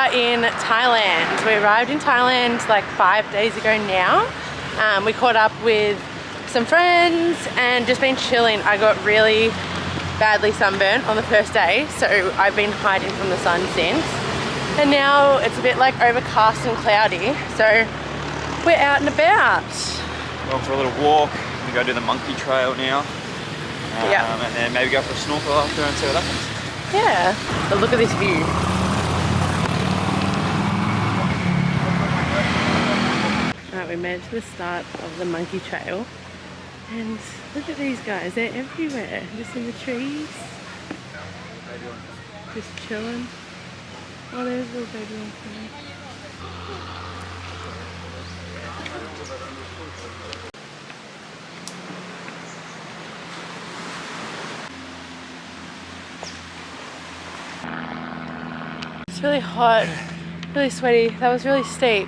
are in Thailand. We arrived in Thailand like 5 days ago now. We caught up with some friends and just been chilling. I got really badly sunburnt on the first day, so I've been hiding from the sun since. And now it's a bit like overcast and cloudy, so we're out and about. Going for a little walk. We go do the monkey trail now. And then maybe go for a snorkel after and see what happens. Yeah, but look at this view. Alright, we made it to the start of the monkey trail. And look at these guys, they're everywhere. Just in the trees. Just chilling. Oh, there's a little baby one coming. It's really hot, really sweaty. That was really steep.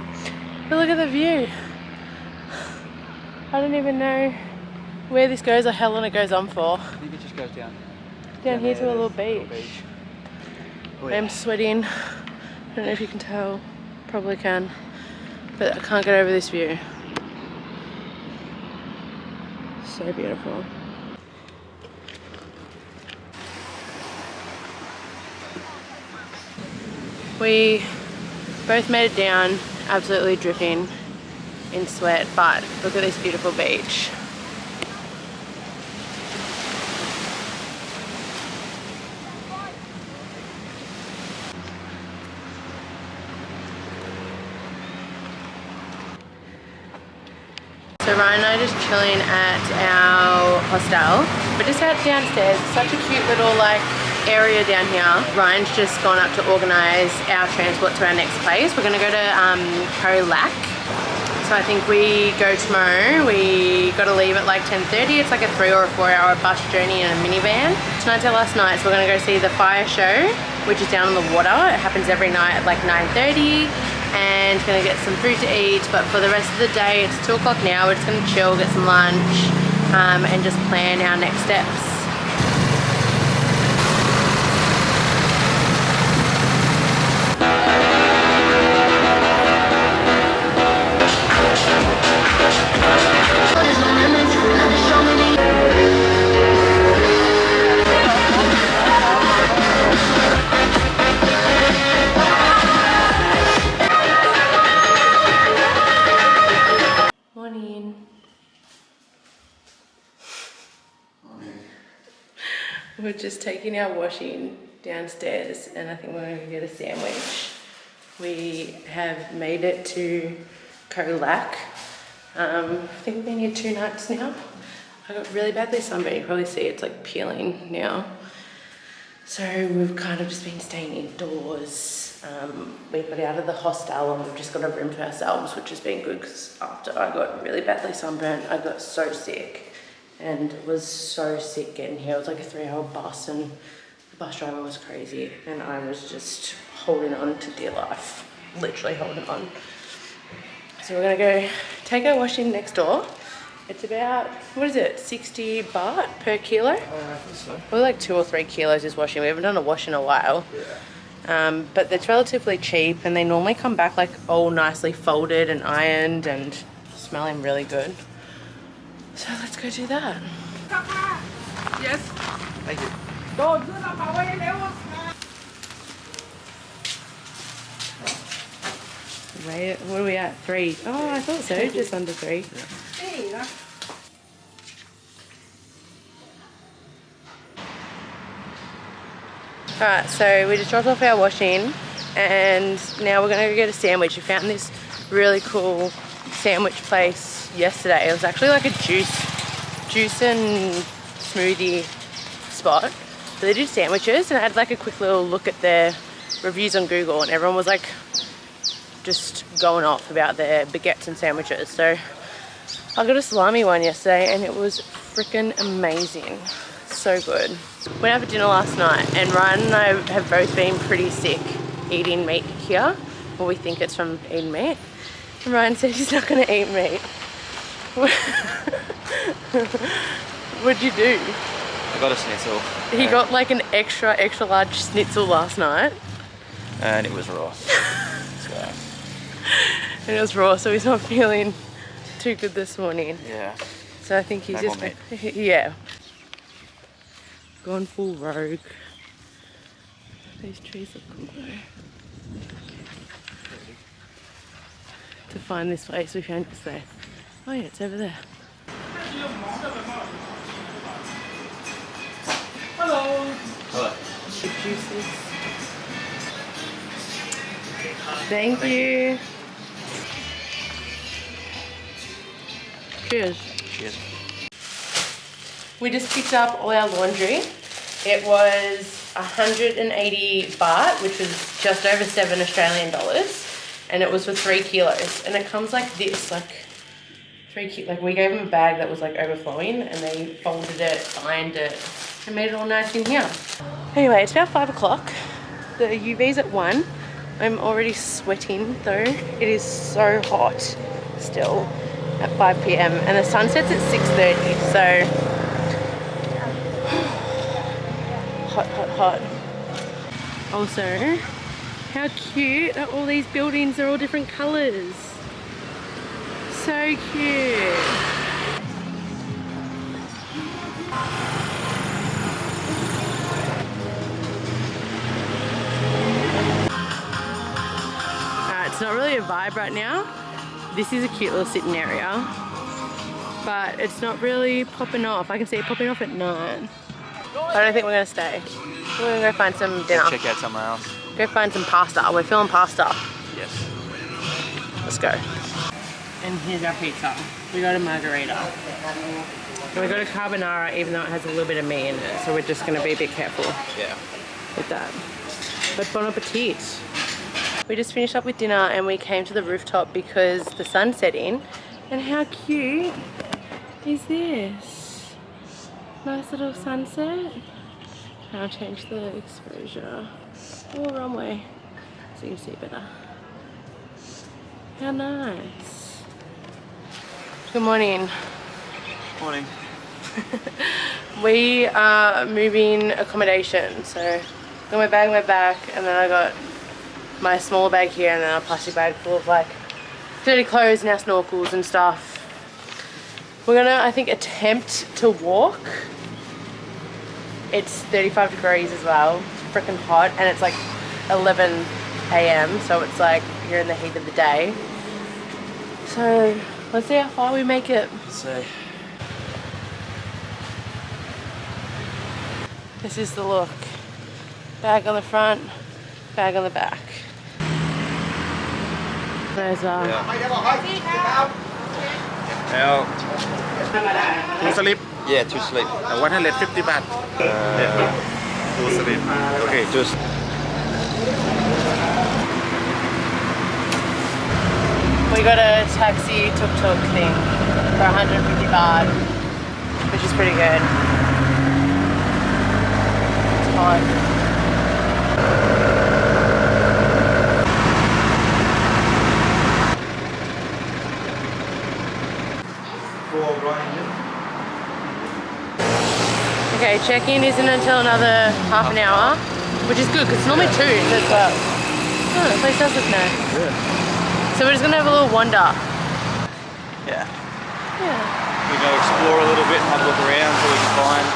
But look at the view. I don't even know where this goes or how long it goes on for. I think it just goes down here to a little beach. Oh, yeah. I'm sweating. I don't know if you can tell. Probably can. But I can't get over this view. So beautiful. We both made it down, absolutely dripping in sweat, but look at this beautiful beach. So Ryan and I are just chilling at our hostel. We're just out downstairs. It's such a cute little area down here. Ryan's just gone up to organise our transport to our next place. We're going to go to Khao. So I think we go tomorrow. We got to leave at like 10:30. It's like a 3 or 4 hour bus journey in a minivan. Tonight's our last night, so we're going to go see the fire show, which is down on the water. It happens every night at like 9:30. And gonna get some food to eat, but for the rest of the day, it's 2 o'clock now. We're just gonna chill, get some lunch, and just plan our next steps. We're just taking our washing downstairs and I think we're going to get a sandwich. We have made it to Khao. I think we've been here 2 nights now. I got really badly sunburned. You can probably see it's like peeling now. So we've kind of just been staying indoors. We got out of the hostel and we've just got a room to ourselves, which has been good because after I got really badly sunburned, I got so sick. And was so sick getting here. It was like a 3-hour bus and the bus driver was crazy and I was just holding on to dear life, literally holding on. So we're gonna go take our washing next door. It's about, what is it, 60 baht per kilo? I think so. Probably like 2 or 3 kilos is washing. We haven't done a wash in a while. Yeah. But it's relatively cheap and they normally come back like all nicely folded and ironed and smelling really good. So let's go do that. Yes. Thank you. Wait, what are we at? 3? Oh, I thought so, just under 3. Yeah. Alright, so we just dropped off our washing and now we're gonna go get a sandwich. We found this really cool sandwich place yesterday. It was actually like a juice and smoothie spot. So they do sandwiches and I had like a quick little look at their reviews on Google and everyone was like just going off about their baguettes and sandwiches. So I got a salami one yesterday and it was freaking amazing. So good. Went out for dinner last night and Ryan and I have both been pretty sick eating meat here. Well, we think it's from eating meat. And Ryan said he's not going to eat meat. What'd you do? I got a schnitzel. He got like an extra large schnitzel last night. and it was raw. So. And it was raw, so he's not feeling too good this morning. Yeah. So I think he's No just more yeah. Gone full rogue. These trees look cool though. To find this place we found yesterday. Oh yeah, it's over there. Hello. Hello. The juices. Thank you. Cheers. Cheers. We just picked up all our laundry. It was 180 baht, which was just over 7 Australian dollars, and it was for 3 kilos. And it comes like this, like 3 kilos. Like we gave them a bag that was like overflowing, and they folded it, ironed it, and made it all nice in here. Anyway, it's now 5 o'clock. The UV's at 1. I'm already sweating though. It is so hot still at 5 p.m. and the sun sets at 6:30, so hot, hot, hot. Also, how cute are all these buildings? They're all different colours. So cute. It's not really a vibe right now. This is a cute little sitting area, but it's not really popping off. I can see it popping off at 9. I don't think we're gonna stay. We're gonna go find some dinner. Check out somewhere else. Go find some pasta. We're feeling pasta. Yes. Let's go. And here's our pizza. We got a margarita. And we got a carbonara, even though it has a little bit of meat in it. So we're just gonna be a bit careful Yeah. with that. But bon appetit. We just finished up with dinner and we came to the rooftop because the sun's setting. And how cute is this? Nice little sunset. I'll change the exposure. Oh, wrong way. So you can see better. How nice. Good morning. Morning. We are moving accommodation. So I got my bag in my back, and then I got my smaller bag here, and then a plastic bag full of like dirty clothes and our snorkels and stuff. We're gonna, I think, attempt to walk. It's 35 degrees as well. It's freaking hot, and it's like 11 a.m. so it's like you're in the heat of the day. So let's see how far we make it. So. This is the look. Bag on the front, bag on the back. There's Now. 2 slip. Yeah, 2 sleep. 150 baht. 2 slip. Okay. Just. we got a taxi tuk-tuk thing for 150 baht, which is pretty good. It's hot. Okay, check-in isn't until another half an hour, which is good because it's normally 2 as well. Oh, the place does look nice. Yeah. So we're just gonna have a little wander. Yeah. Yeah. We go explore a little bit and have a look around so we can find.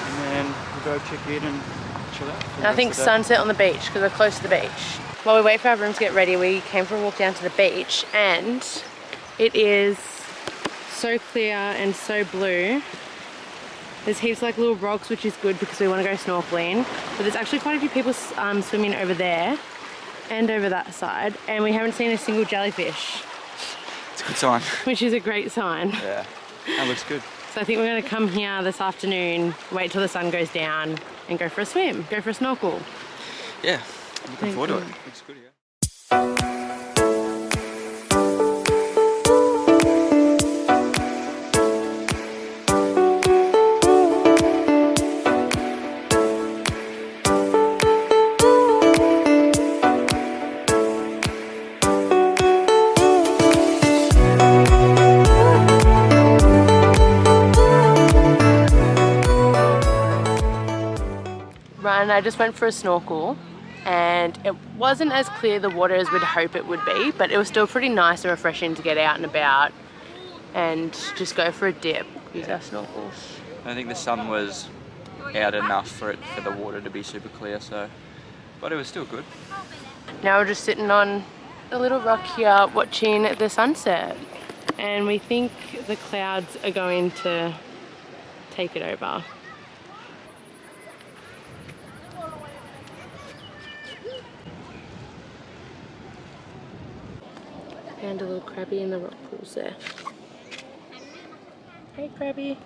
And then we'll go check in and chill out. And I think sunset on the beach because we're close to the beach. While we wait for our room to get ready, we came for a walk down to the beach, and it is so clear and so blue. There's heaps of like little rocks, which is good because we want to go snorkeling. But there's actually quite a few people swimming over there and over that side, and we haven't seen a single jellyfish. It's a good sign. Which is a great sign. Yeah, that looks good. So I think we're going to come here this afternoon, wait till the sun goes down, and go for a swim, go for a snorkel. Yeah, I'm looking forward to it. Looks good, yeah. Ryan and I just went for a snorkel, and it wasn't as clear the water as we'd hope it would be, but it was still pretty nice and refreshing to get out and about and just go for a dip, use our snorkels. I think the sun was out enough for the water to be super clear, so, but it was still good. Now we're just sitting on a little rock here watching the sunset, and we think the clouds are going to take it over. And a little crabby in the rock pools there. Hey crabby.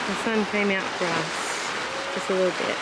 The sun came out for us just a little bit.